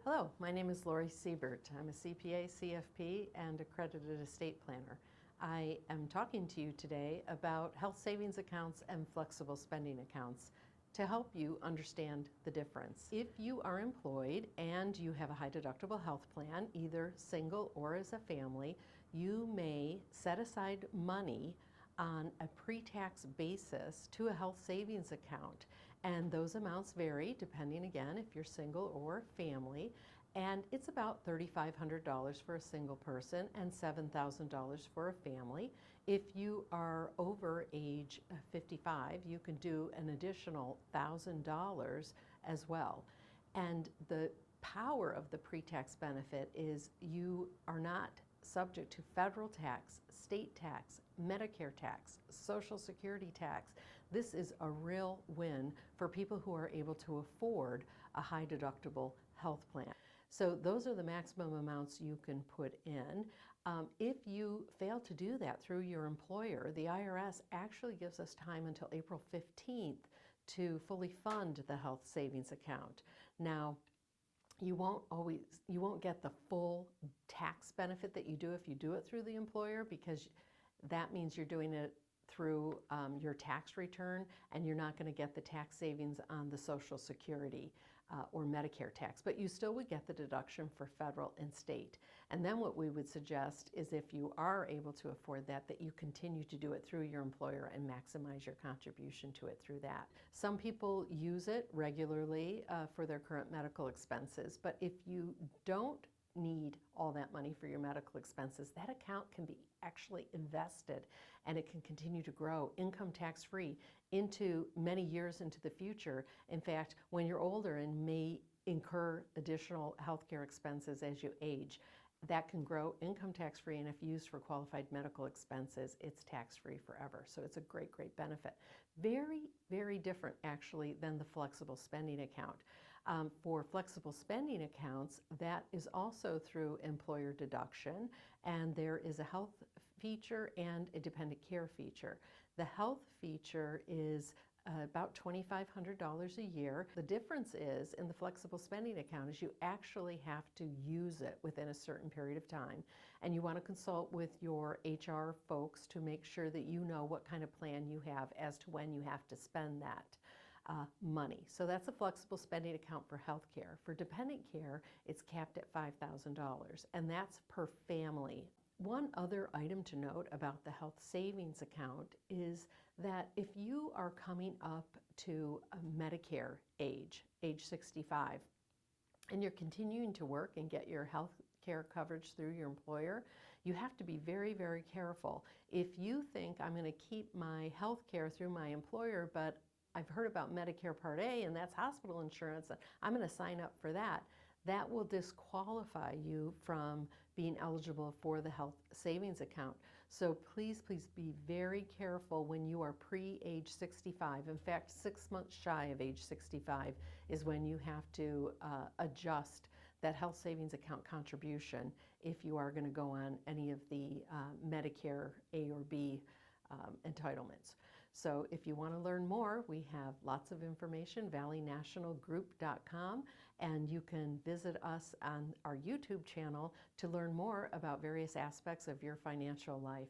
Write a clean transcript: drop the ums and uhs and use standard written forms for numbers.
Hello, my name is Laurie Siebert. I'm a CPA, CFP, and accredited estate planner. I am talking to you today about health savings accounts and flexible spending accounts to help you understand the difference. If you are employed and you have a high deductible health plan, either single or as a family, you may set aside money on a pre-tax basis to a health savings account. And those amounts vary depending, again, if you're single or family. And it's about $3,500 for a single person and $7,000 for a family. If you are over age 55, you can do an additional $1,000 as well. And the power of the pre-tax benefit is you are not subject to federal tax, state tax, Medicare tax, Social Security tax. This is a real win for people who are able to afford a high deductible health plan. So those are the maximum amounts you can put in. If you fail to do that through your employer, the IRS actually gives us time until April 15th to fully fund the health savings account. Now, you won't get the full tax benefit that you do if you do it through the employer, because that means you're doing it through your tax return, and you're not going to get the tax savings on the Social Security or Medicare tax, but you still would get the deduction for federal and state. And then what we would suggest is, if you are able to afford that, that you continue to do it through your employer and maximize your contribution to it through that. Some people use it regularly for their current medical expenses, but if you don't need all that money for your medical expenses, that account can be actually invested, and it can continue to grow income tax free into many years into the future. In fact, when you're older and may incur additional healthcare expenses as you age, that can grow income tax free, and if used for qualified medical expenses, it's tax free forever. So it's a great, great benefit. Very, very different actually than the flexible spending account. For flexible spending accounts, that is also through employer deduction, and there is a health feature and a dependent care feature. The health feature is about $2,500 a year. The difference is, in the flexible spending account, is you actually have to use it within a certain period of time, and you want to consult with your HR folks to make sure that you know what kind of plan you have as to when you have to spend that money. So that's a flexible spending account for health care. For dependent care, it's capped at $5,000, and that's per family. One other item to note about the health savings account is that if you are coming up to a Medicare age 65, and you're continuing to work and get your health care coverage through your employer, you have to be very, very careful. If you think, I'm going to keep my health care through my employer, but I've heard about Medicare Part A and that's hospital insurance, and I'm going to sign up for that, that will disqualify you from being eligible for the health savings account. So please, please be very careful when you are pre-age 65. In fact, 6 months shy of age 65 is when you have to adjust that health savings account contribution if you are going to go on any of the Medicare A or B entitlements. So if you want to learn more, we have lots of information, valleynationalgroup.com, and you can visit us on our YouTube channel to learn more about various aspects of your financial life.